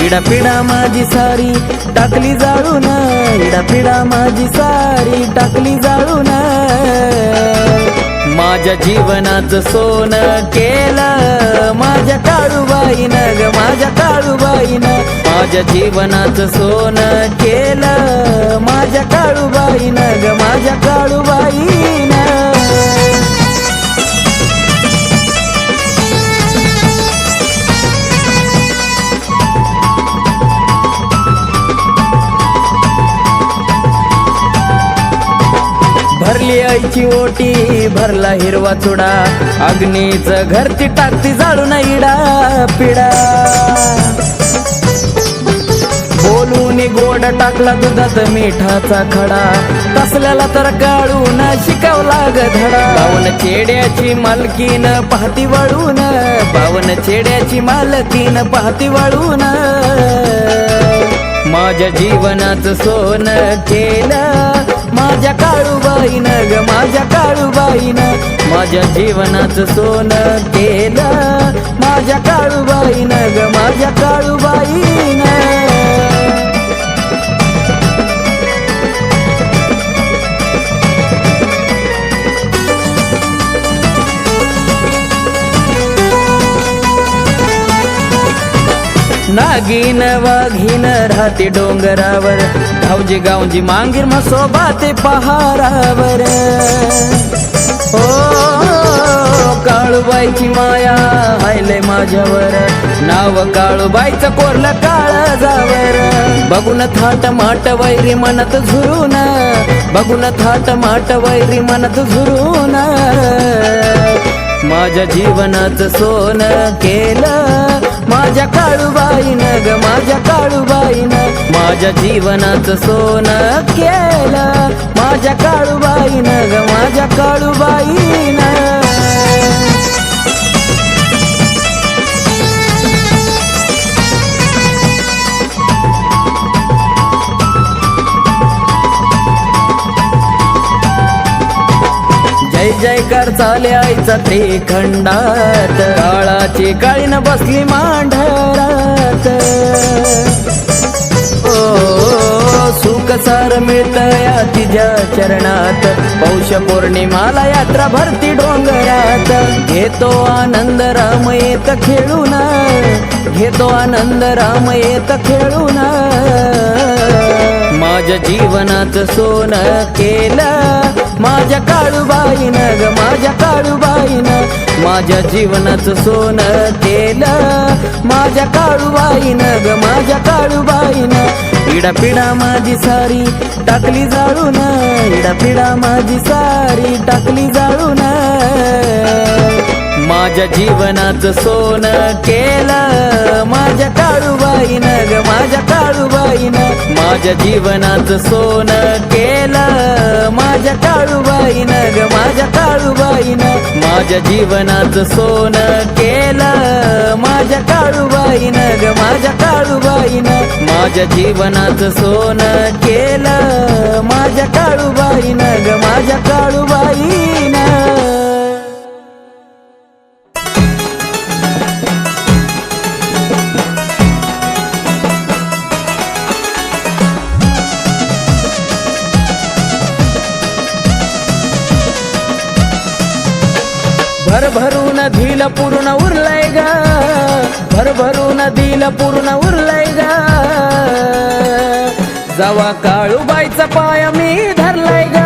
इडा पिडा माझी सारी टाकली जाळून, इडा पिडा माझी सारी टाकली जाळून. माझ्या जीवनाचं सोनं केलं माझ्या काळूबाईनं ग, माझ्या काळूबाईनं. माझ्या जीवनाचं सोनं केलं माझ्या काळूबाईनं ग, माझ्या काळूबाईनं. भरली आईची ओटी, भरला हिरवा चुडा, अग्नीचं घर ती टाकती जाळून इडा पिडा. बोलून गोड टाकला दुधात मिठाचा खडा, तसल्याला तर काढून शिकवला ग धडा. पावन चेड्याची मालकीन पाहती वळून, पावन चेड्याची मालकीन पाहती वळून. माझ्या जीवनाचं सोनं केलं माझ्या काळूबाईनं ग, माझ्या काळूबाईनं. माझ्या जीवनाचं सोनं केलं माझ्या काळूबाईनं ग, माझ्या काळूबाईनं. नागिन वाघीन राहते डोंगरावर, धावजी गावजी मांगीर म्हसोबा ते पहारावर. ओ काळूबाईची माया हायले माझ्यावर, नाव काळूबाईचं कोरलं काळजावर. बघून थाट माट वैरी मनत झुरून, बघून थाट माट वैरी मनत झुरून. माझ्या जीवनाचं सोनं केलं माझ्या काळूबाईनं ग, माझ्या काळूबाईनं. माझ्या जीवनाचं सोनं केलं माझ्या काळूबाईनं ग, माझ्या काळूबाईनं. जय जयकार चाले आईचा त्रिखंडात, काळाची काळीन बसली मांढरात. ओ सुख सार मिळतया तिच्या चरणात, पौष पौर्णिमाला यात्रा भरती डोंगरात. घेतो आनंद राम येत खेळून, घेतो आनंद राम येत खेळून. माझ्या जीवनाचं सोनं केलं माझ्या काळूबाईनं ग, माझ्या काळूबाईनं. माझ्या जीवनाचं सोनं केलं माझ्या काळूबाईनं ग, माझ्या काळूबाईनं. इडा पिडा माझी सारी टाकली जाळून, इडा पिडा माझी सारी टाकली जाळून. माझ्या जीवनाचं सोनं केलं माझ्या काळूबाईनं ग, माझ्या काळूबाईनं. माझ्या जीवनाचं सोनं केलं माझ्या काळूबाईनं ग, माझ्या काळूबाईनं. माझ्या जीवनाचं सोनं केलं माझ्या काळूबाईनं ग, माझ्या काळूबाईनं. माझ्या जीवनाचं सोनं केलं माझ्या काळूबाईनं ग, माझ्या काळूबाईनं. भरभरून दिल पूर्ण उरलंय ग, भरभरून दिल पूर्ण उरलंय ग. जवा काळूबाईचा पाय मी धरलाय ग,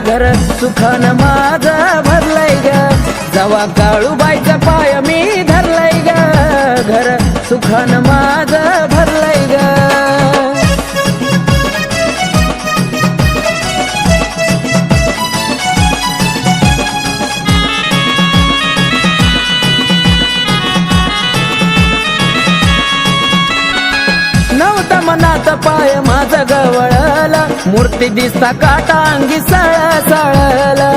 घर सुखानं माझं भरलंय ग. जवा काळूबाईचा पाय मी धरलाय ग, घर सुखानं माझं भरलंय ग. नव्हता मनात पाय माझा गवळला, मूर्ती दिसता काटा अंगी सळसळला.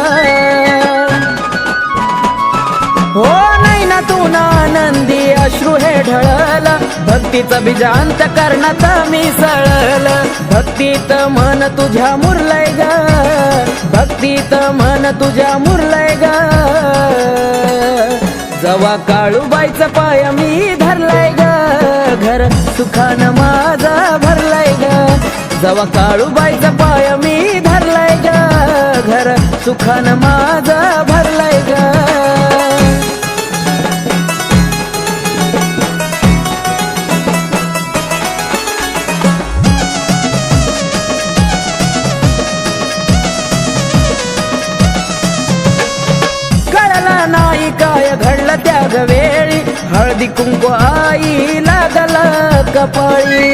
हो नाही ना तू ना आनंदी अश्रू हे ढळला, भक्तीचं बीजांत करणात मिसळल. भक्तीत मन तुझ्या मुरलंय ग, भक्तीत मन तुझ्या मुरलंय ग. जवा काळूबाईचा पाय मी धरलाय ग, घर सुखानं माझा भरलाय ग जवा काळूबाईचा पाय मी धरलाय ग घर सुखानं माझा भरलाय ग नाही काय घडलं त्या वेळी हळदी कुंकू आई लागला कपाळी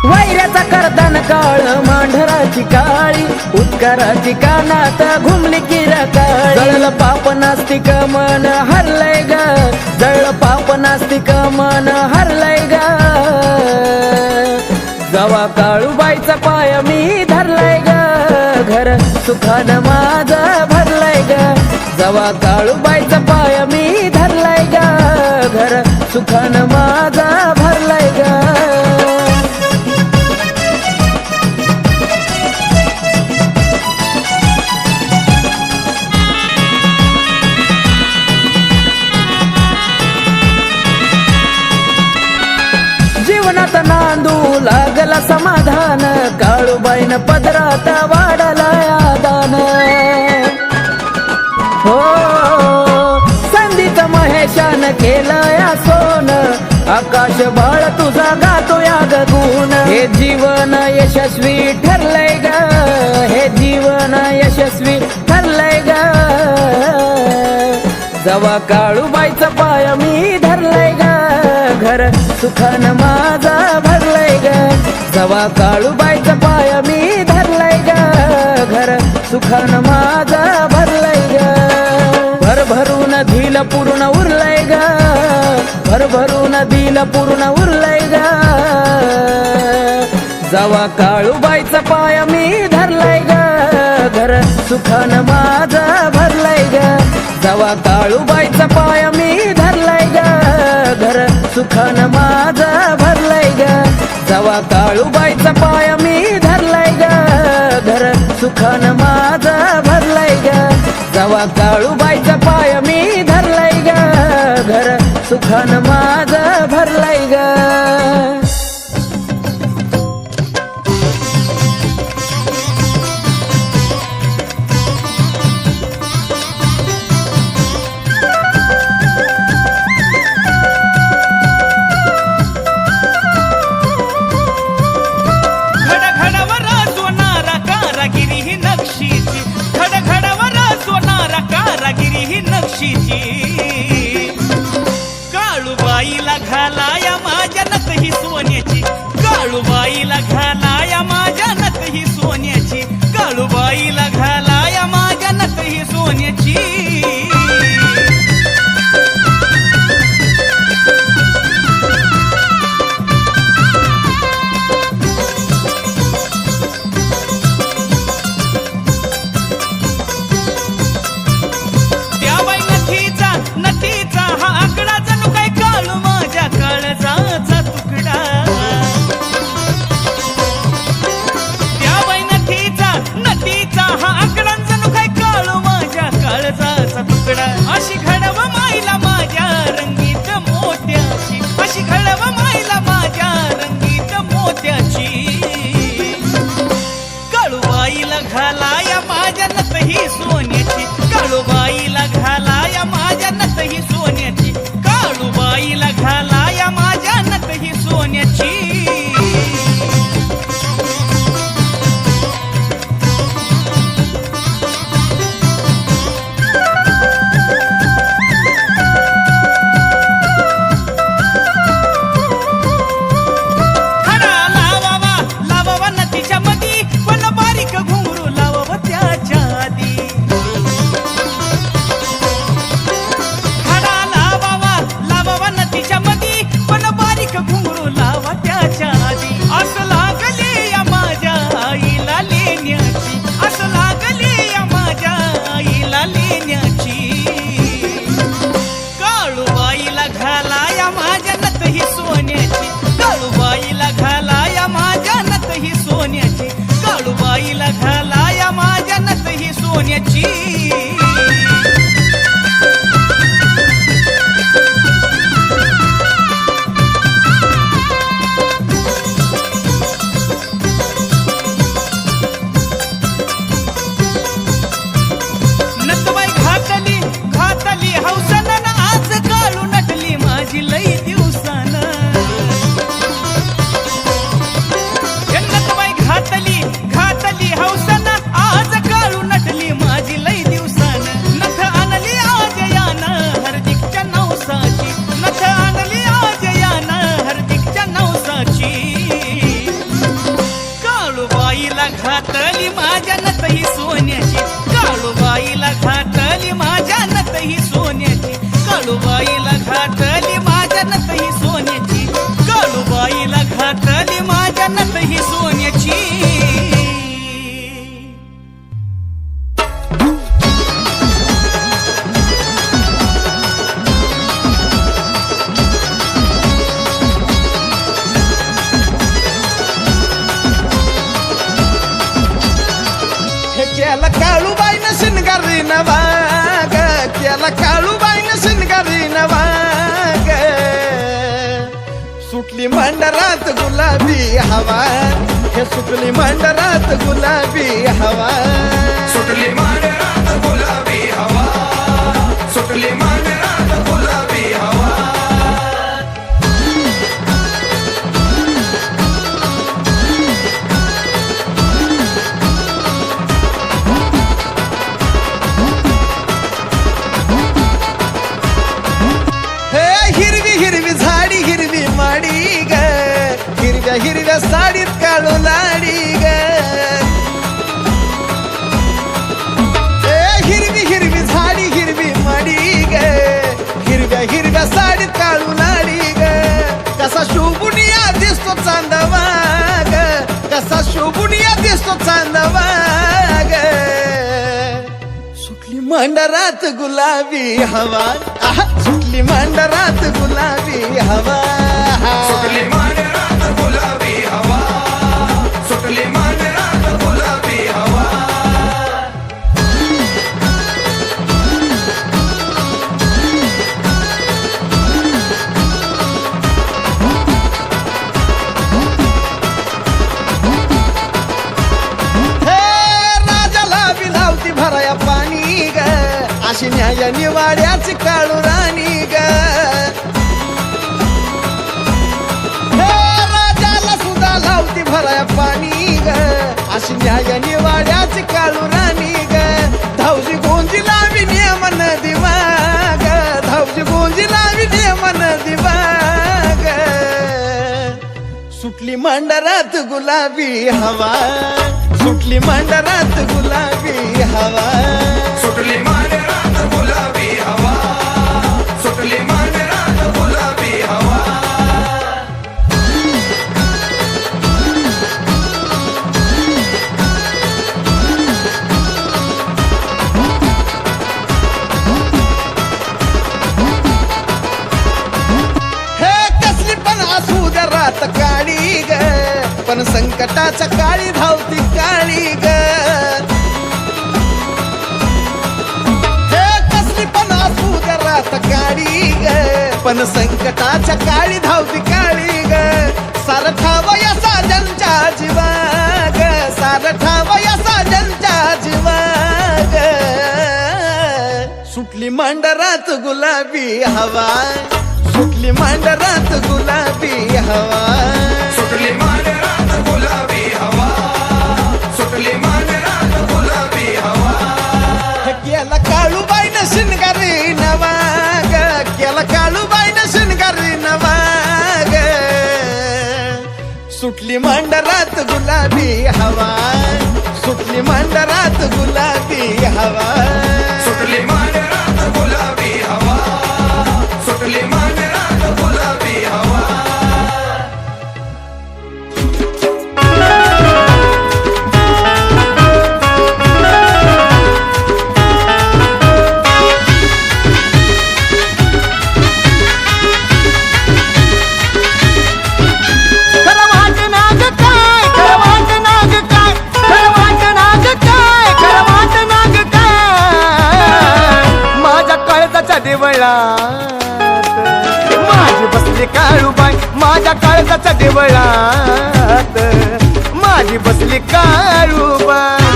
वैऱ्याचा करतान काळ मांढराची काळी उत्काराची कानात घुमली किरकाळी जळलं पाप नास्तिक मन हरलंय ग जळलं पाप नास्तिक मन हरलंय ग जवा काळूबाईचा पाय मी धरलाय ग घर सुखानं माझा भरलाय ग जवा काळूबाईचा पाय मी धरलाय ग घर सुखानं माझा भरलाय ग जीवनात नांदू लागला समाधान काळूबाईन पदरात वाढला दान हो संधीच महेशान केलं या सोन आकाश बाळ तुझा गातो या गुण हे जीवन यशस्वी ठरलंय ग हे जीवन यशस्वी ठरलंय ग जवा काळूबाईचा पाय मी धरलाय ग घर सुखानं माझा भरलाय ग जवा काळूबाईचा पाय मी धरलाय ग घर सुखानं माझा भरलाय ग भरभरून दिल पूर्ण उरलाय ग भरभरून दिल पूर्ण उरलाय ग जवा काळूबाईचा पाय मी धरलाय ग घर सुखानं माझा भरलाय ग जवा काळूबाईचा पाय मी धरलाय ग घर सुखानं माझा भरलाय ग जवा काळूबाईचा पाय मी धरलाय ग घर सुखानं माझा भरलाय ग जवा काळूबाईचा पाय मी धरलाय ग घर सुखानं माझा भरलाय ग काळूबाईला घालाया माझ्या नथ ही सोन्याची काळूबाईला घालाया माझ्या नथ ही सोन्याची काळूबाईला घालाया माझ्या नथ ही सोन्याची नथीचा हा आकडा जणू काय काळू माझ्या काळजाचा तुकडा त्या बाई नथीचा हा आकडा जणू काय काळू माझ्या काळजाचा तुकडा अशी घडव माईला माझ्या रंगीत मोत्याची अशी घडव माईला माझ्या रंगीत मोत्याची काळूबाईला घालाया माझ्या नथ ही सोन्याची काळूबाईला घालाया माझ्या नथ ही सोन्याची काळूबाईला घालाया माझ्या नथ ही सोन्याची लावावा नथीच्या मधी पण बारीक घुंगरू लावावा त्याच्या आधी लावावा नथीच्या मधी पण बारीक घुंगरू लावा त्याच्या आधी असं लागले या माझ्या आईला लेण्याची असं लागले या माझ्या आईला लेण्याची काळूबाईला घालाया माझ्या नथ ही सोन्याची काळूबाईला घालाया माझ्या नथ ही सोन्याची काळूबाईला घालाया माझ्या नथ ही सोन्याची घातली माझ्या नतही सोन्याची, काळूबाईला घातली माझ्या नतही सोन्याची, काळूबाईला घातली माझ्या नतही सोन्याची. केला काळूबाईनं शिनगारी नवाग, केला काळूबाईनं शिनगारी नवाग. सुटली मंडरात गुलाबी हवा, हे सुटली मंडरात गुलाबी हवा. सुटली मांडरात गुलाबी हवा, सुटली मांडरात गुलाबी हवा. हिरवी हिरवी झाडी हिरवी माडी ग, हिरव्या हिरव्या साडीत काळू लाडी ग. हिरवी हिरवी झाडी हिरवी माडी ग, हिरव्या हिरव्या साडीत काळू लाडी ग. कसा शोभुनिया दिसतो चांदवा ग, कसा शोभुनिया दिसतो चांदवा ग. सुटली मंडरात गुलाबी हवा, आहा, सुटली मंडरात गुलाबी हवा. सुटली मांडरात गुलाबी हवा, सुटली मांडरात गुलाबी हवा. राजाला बिलावती भराया पाणी ग, अशी न्याय निवाड्याची काळू राणी ग. राजाला सुद्धा लावती भराया पाणी ग, अशी न्याय निवाड्याची काळू राणी ग. धावजी गोंजी लावी नियमन दिवा ग, धावजी गोंजी लावी नियमन दिवा ग. सुटली मंडरात गुलाबी हवा, सुटली मंडरात गुलाबी हवा. सुटली मांडरात गुलाबी हवा, सुटली मांडरात गुलाबी हवा. हे कसली पण असू द्या रात काळी ग, पण संकटाच्या काळी धावती काळी ग. हे कसली पण असू द्या रात काळी ग, पण संकटाच्या काळी धावती काळी ग. सार ठावया साजनच्या जीवा ग, सार ठावया साजनच्या जीवा ग. सुटली मंडरात गुलाबी हवा, सुटली मंडरात गुलाबी हवा. सुटली मांडरात गुलाबी हवा, सुटली मांडरात गुलाबी हवा. केला काळूबाईनं शिनगारी नवा ग, केला काळूबाईनं शिनगारी नवा ग. सुटली मंडरात गुलाबी हवा, सुटली मंडरात गुलाबी हवा. सुटली मांडरात गुलाबी हवा, सुटली मांडरात गुलाबी हवा. खरं वाटणाग काय, खरं वाटणाग काय, खरं वाटणाग काय, खरं वाटणाग काय. माझ्या काळजाच्या देवळात माझी बसली काळूबाई, माझ्या काळजाच्या देवळात माझी बसली काळूबाई.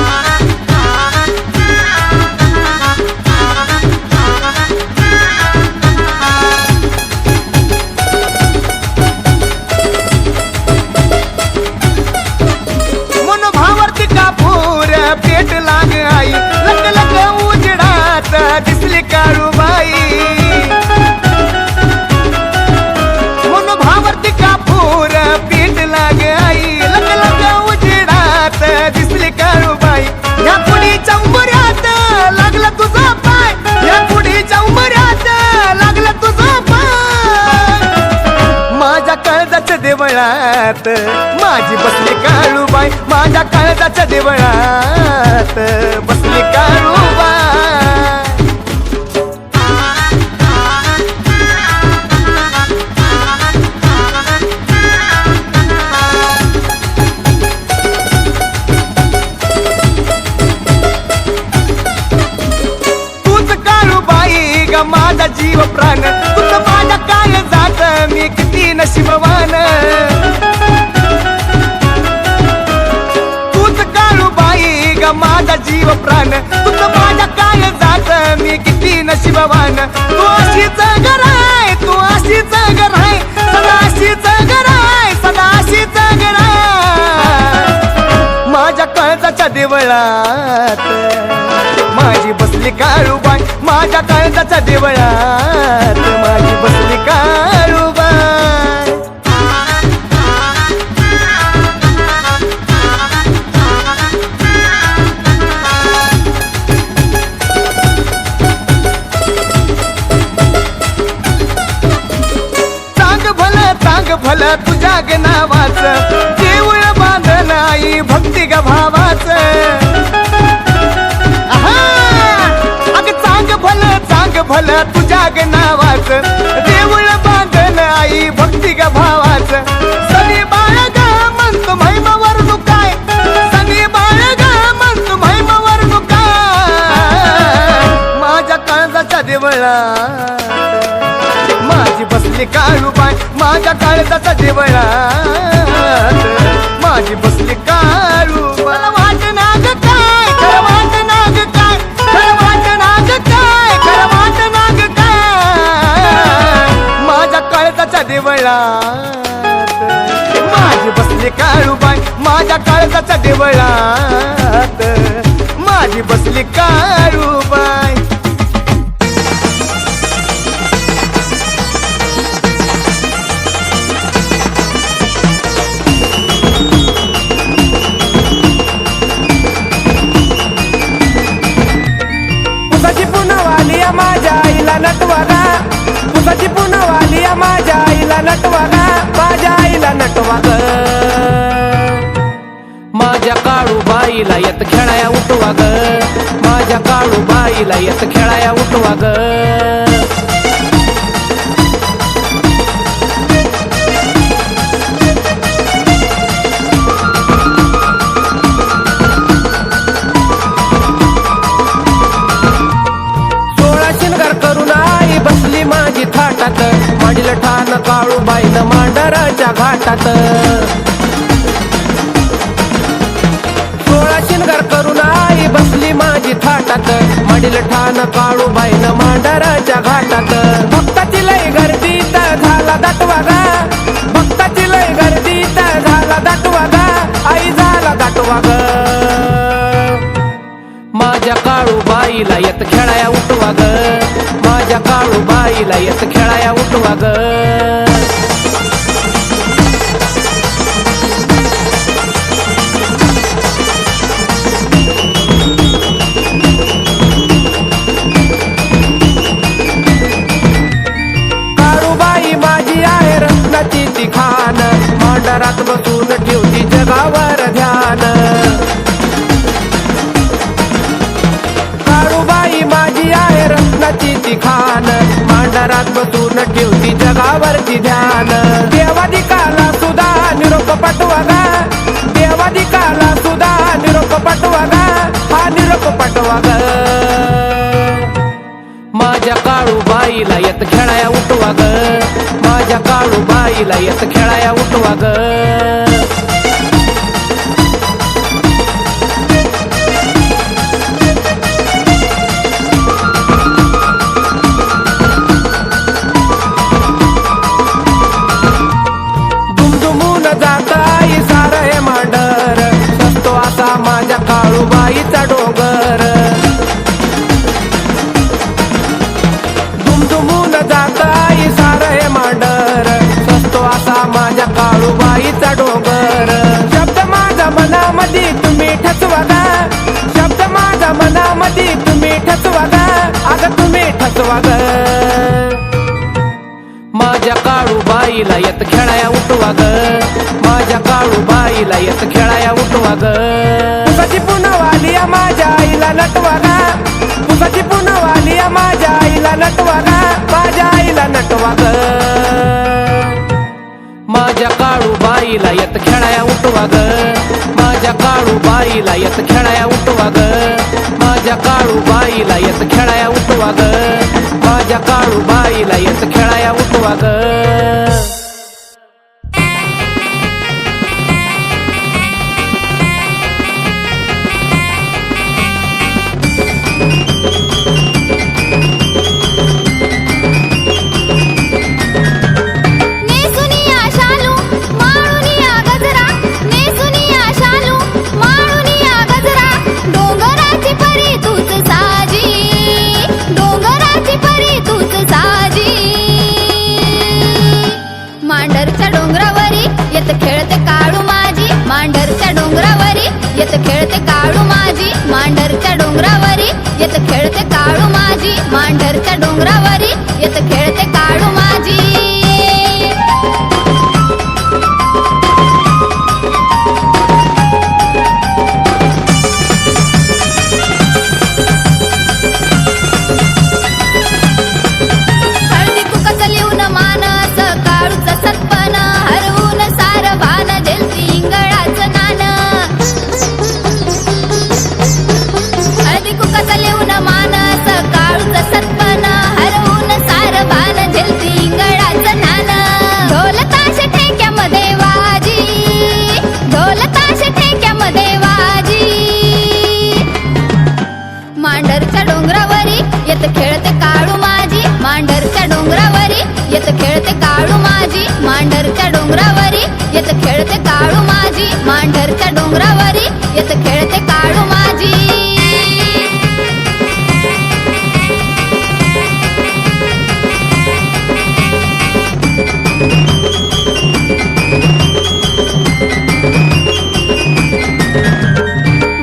मनोभावरती कापूर पेट लाग आई, लग लग उजडात दिसली काळूबाई. मनोभावरती कापूर पेट लाग आई, लग लग उजडात दिसली देवळात माझी बसली काळूबाई माझ्या काळजाच्या देवळात बसली काळूबाई माझा जीव प्राण तुझ माझ्या काळजात मी किती नशिबवान तूच काळूबाई ग माझा जीव प्राण तुझ माझ्या काळजात मी किती नशिबवान तू अशीच गराय तू अशीच गराय सदा अशीच गराय सदा अशीच गराय माझ्या काळजाच्या देवळात माझी बसली काळूबाई माझ्या काळजाच्या देवळात माझी बसली काळूबाई चांग भलं तुझ्या ग नावाचं देऊळ बांधलं आई भक्ती ग भावाचं भलं तुझ्या ग नावाचं देऊळ बांधलं आई भक्ती ग भावाचं सनी बाळ ग म्हणतो महिमावर काय सनी बाळ ग म्हणतो महिमावर काय माझ्या काळजाच्या देवळात माझी बसली काळूबाई माझ्या काळजाच्या देवळात माझी बसली काळूबाई वाट नाग काय खरं वाट नाग काय खरं वाट नाग काय खरं वाट नाग काय माझ्या काळजाच्या देवळात माझी बसली काळूबाई माझ्या काळजाच्या देवळात माझी बसली काळूबाई माझ्या आईला नटवागा पुसाची पुनवाली माझ्या आईला नटवागा माझ्या आईला नटवाग माझ्या काळूबाईला येत खेळाया उठवाग माझ्या काळूबाईला येत खेळाया उठवाग मांडील ठाण काळूबाईनं मांडराच्या घाटात 16 शिनगार करून आई बसली माझी थाटात मांडील ठाण काळूबाईनं मांडराच्या घाटात भक्ताची लय गर्दीत झाला दाटवागा भक्ताची लय गर्दीत झाला दाटवागा आई झाला दाटवागा माझ्या काळूबाईला येत खेळाया उठवाग माझ्या काळूबाईला येत खेळाया उठवाग काळूबाई माझी आहे रत्नाची ती खान मांडरात बसून ठेवती जगावर ध्यान काळूबाई माझी आहे रत्नाची ती खान मांडरात बसून ठेवती जगावरती ध्यान देवादिकाला सुद्धा निरोप पाठवागा देवादिकाला सुद्धा निरोप पाठवागा हा निरोप पाठवागा माझ्या काळूबाईला येत खेळाया उठवाग माझ्या काळूबाईला येत खेळाया उठवाग काळूबाईचा डोंगर दुमदुमून जात आई सारं हे मांडर सस्तो असा माझ्या काळूबाईचा डोंगर शब्द माझ्या मनामध्ये तुम्ही ठसवागा शब्द माझ्या मनामध्ये तुम्ही ठसवागा अगं तुम्ही ठसवागा माझ्या काळूबाई बाईला येत खेळाया उठवा ग माझ्या काळू बाईला येत खेळाया उठवा ग पुसाची पुनवाली माझ्या आईला नटवा ग पुसाची पुनवाली माझ्या आईला नटवा ग माझ्या आईला नटवा ग माझ्या काळू बाईला येत खेळाया उठवा ग माझ्या काळू बाईला येत खेळाया उठवा ग माझ्या काळू बाईला येत खेळाया उठवा ग माझ्या काळू बाईला येत खेळाया उठवा ग मांढरच्या डोंगरावरी येत खेळते काळू माझी मांढरच्या डोंगरावरी येत खेळते काळू माझी मांढरच्या डोंगरावरी येत खेळते काळू माझी मांढरच्या डोंगरावरी येत खेळते काळू माझी मांढरच्या डोंगरावरी येत खेळते काळू माझी मांढरच्या डोंगरावरी येत खेळते काळू माझी मांढरच्या डोंगरावरी येत खेळते काळू माझी मांढरच्या डोंगरावरी येत खेळते काळू माझी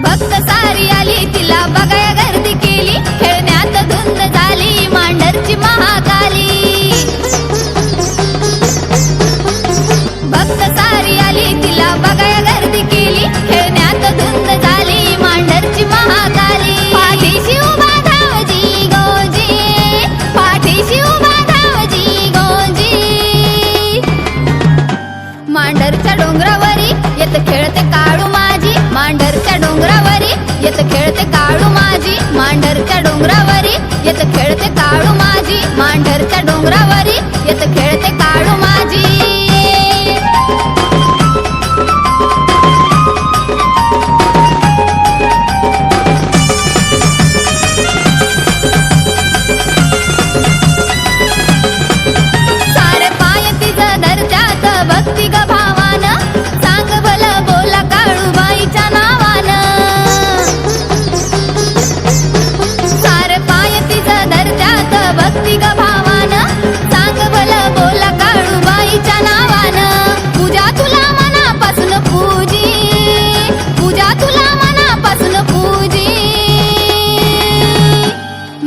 भक्त सारी आली तिला बघाया गर्दी केली खेळण्यात धुंद झाली मांढरची महाकाली भक्त सारी आली तिला बघाया गर्दी केली खेळण्यात धुंद झाली मांढरची महाकाली पाठीशी उभा धावजी गोजी पाठीशी उभा धावजी गोजी मांढरच्या डोंगरावरी येत खेळते काळू माझी मांढरच्या डोंगरावरी येत खेळते काळू माझी मांढरच्या डोंगरावरी येत खेळते काळू माझी मांढरच्या डोंगरावरी येत खेळते काळू माझी सारे पाय तिचं धरत्यात भक्ती ग भावान सांग भलं बोला काळूबाईच्या नावानं सारे पाय तिचं धरत्यात भक्ती ग भावान सांग भलं बोला काळूबाईच्या नावानं पूजा तुला मनापासून पूजी पूजा तुला मनापासून पूजी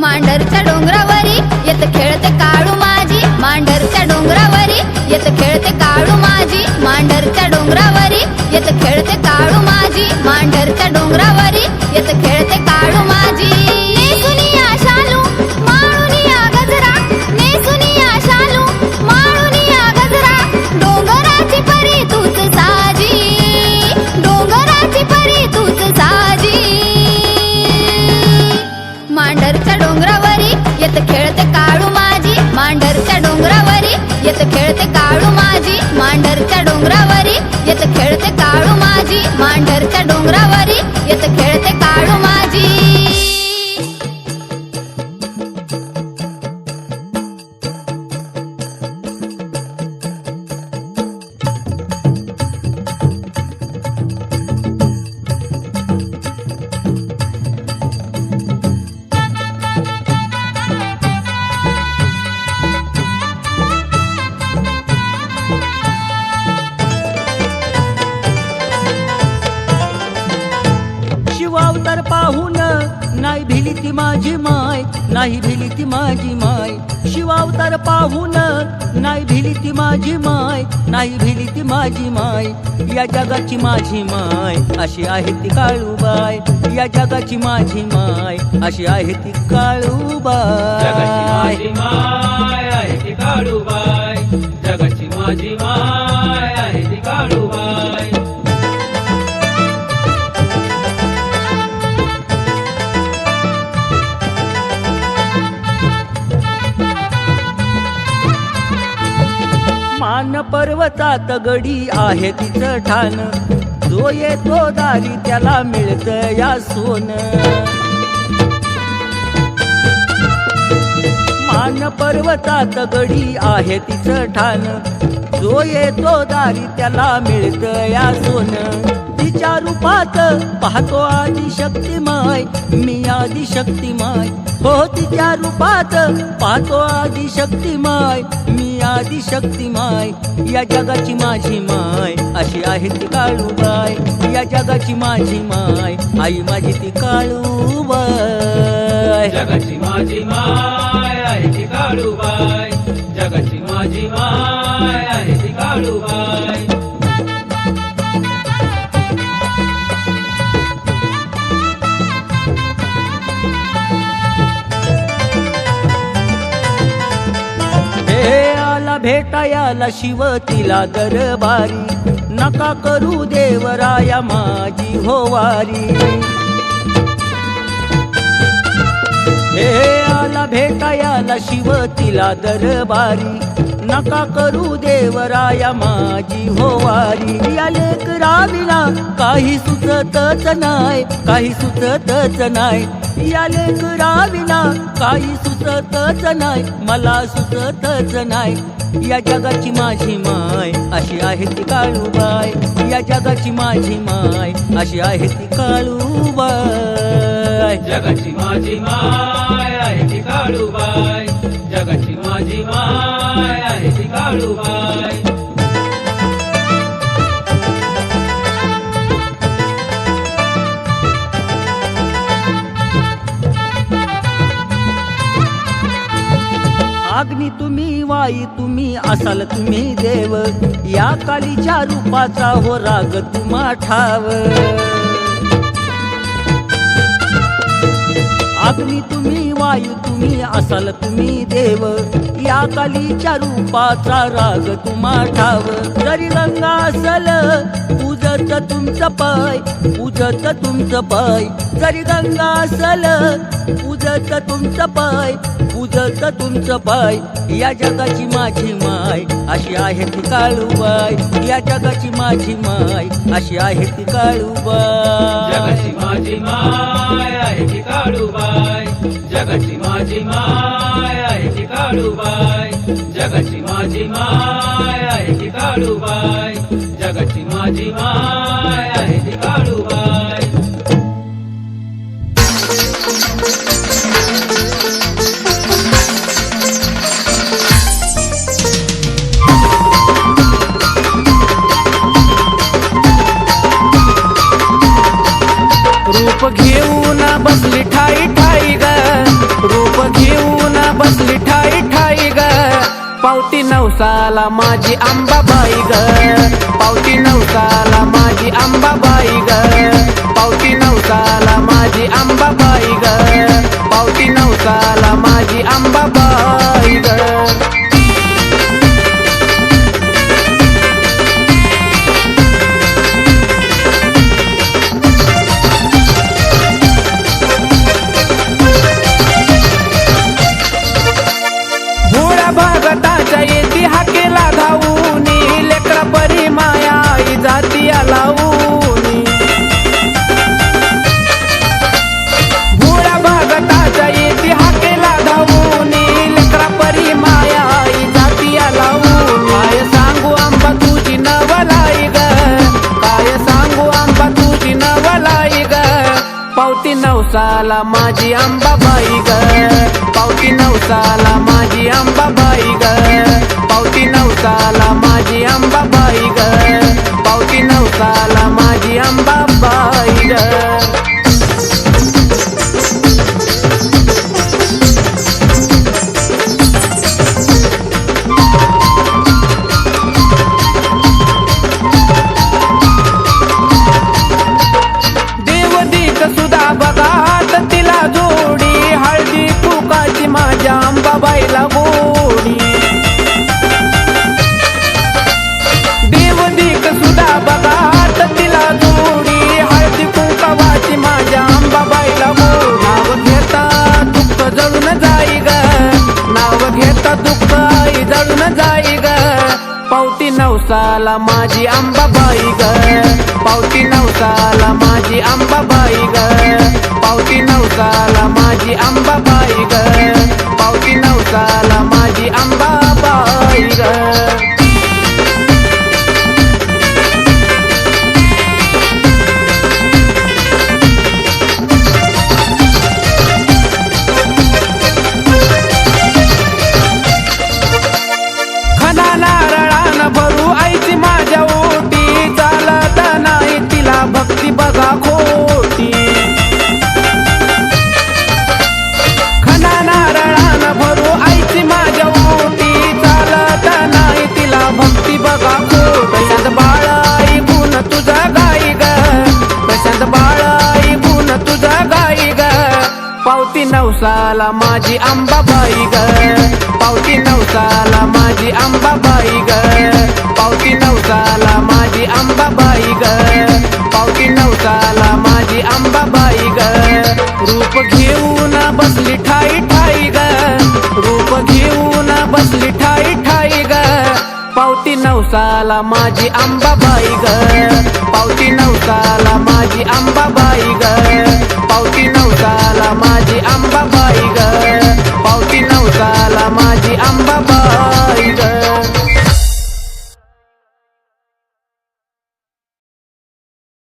मांढरच्या डोंगरावरी येत खेळते काळू माझी मांढरच्या डोंगरावरी येत खेळते काळू माझी मांढरच्या डोंगरावरी येत खेळते काळू माझी मांढरच्या डोंगरावरी येत खेळते काळू माझी नेसुनिया शालू माळुनिया गजरा नेसुनिया शालू माळुनिया गजरा डोंगराची परी तूच साजी डोंगराची परी तूच साजी मांढरच्या डोंगरावरी येत खेळते काळू माझी मांढरच्या डोंगरावरी येत खेळते काळू माझी मांढरच्या डोंगरावरी येत खेळते काळू माझी मांढरच्या डोंगरावरी येत खेळते काळू माझी शिवाव शिवावतार पाहून नाही भिली ती माझी माय, नाही भिली ती माझी माय. शिवावतार पाहून नाही भिली ती माझी माय, नाही भिली ती माझी माय. या जगाची माझी माय अशी आहे ती काळूबाई, या जगाची माझी माय अशी आहे ती काळूबाई. जगाची माझी माय आहे ती काळूबाई, जगाची माझी माय आहे ती काळूबाई. मान पर्वतात गडी आहे तिचं ठाण, जो येतो दारी त्याला मिळतं या सोन. मान पर्वतात गडी आहे तिचं ठाण, जो येतो दारी त्याला मिळतं या सोन. तिच्या रूपात पाहतो आदि शक्तिमाय, मी आदि शक्तिमाय. हो तिच्या रूपात पाहतो आदि शक्तिमाय, मी आदि शक्तिमाय. या जगाची माझी माय अशी आहे ती काळूबाई, या जगाची माझी माय आई माझी ती काळूबाई. जगाची माझी माय आहे ती काळूबाई, जगाची माझी माय आहे ती काळूबाई. भेटायाला शिव तिला दरबारी, नका करू देवराया माझी होवारी. हे आला भेटायाला शिव तिला दरबारी, नका करू देवराया माझी होवारी. या लेकराविना काही सुचतच नाही, काही सुचतच नाही. या लेकराविना काही सुचतच नाही, मला सुचतच नाही. या जगाची माझी माय अशी आहे ती काळूबाई, या जगाची माझी माय अशी आहे ती काळूबाई. जगाची माझी माय आहे ती काळूबाई, जगाची माझी माय आहे ती काळूबाई. अग्नी तुम्ही वाई तुम्ही असाल तुम्ही देव, या कालीच्या रूपाचा हो राग तुम्हा ठाव. अग्नी तुम्ही वायू तुम्ही असाल तुम्ही देव, या कालीच्या रूपाचा राग तुम्हा ठाव. जरी गंगा असल पूजत तुमचं पाय, पूजत तुमचं पाय. जरी गंगा असल पूजत तुमचं पाय, पूजत तुमचं पाय. या जगाची माझी माय अशी आहे ती काळूबाई, या जगाची माझी माय अशी आहे ती काळूबाई. जगाची माझी माय आहे ती काळूबाई, जगाची माझी माय आहे ती काळूबाई. जगाची माझी माय आहे ती काळूबाई, जगाची माझी माय आहे ती काळूबाई. रूप घेऊन बसली ठाई ठाई ग, रूप घेऊन बसली ठाई ठाई ग. पावती नवसाला माझी अंबाबाई ग, पावती नवसाला माझी अंबाबाई ग. पावती नवसाला माझी अंबाबाई ग, पावती नवसाला माझी अंबाबाई ग. भगताच्या येती हाकेला धावूनी, लेकरा परी माया आई जाती लावूनी. भोळ्या भगताच्या येती हाकेला धावूनी, लेकरा परी माया आई जाती लावून. काय सांगू आंबा तुझी नवलाई ग, काय सांगू आंबा तुझी नवलाई ग. पावती नवसाला माझी अंबाबाई ग, पावती नवसाला माझी अंबाबाई ग. पावती नवसाला माझी अंबाबाई ग, पावती नवसाला माझी अंबाबाई ग. नवसाला माझी अंबाबाई ग पावती नवसाला माझी अंबाबाई ग पावती नवसाला माझी अंबाबाई ग पावती नवसाला माझी अंबाबाई ग खना नारळान भरू आईची माझ्या ओटी चालत नाही तिला भक्ती बघा खोटी खना नारळान भरू आईची माझ्या ओटी चालत नाही तिला भक्ती बघा खोट प्रशांत बाळाई गुण तुझा गाई ग प्रशांत बाळाई गुण तुझा गाई ग पावती नवसाला माझी अंबाबाई ग पावती नवसाला माझी अंबाबाई ग पावती नवसाला माझी अंबाबाई ग पावती नवसाला माझी अंबाबाई ग रूप घेऊन बसली ठाई ठाई ग रूप घेऊन बसली ठाई ठाई ग पावती नवसाला माझी अंबाबाई ग पावती नवसाला माझी अंबाबाई ग पावती नवसाला माझी अंबाबाई ग पावती नवसाला माझी अंबाबाई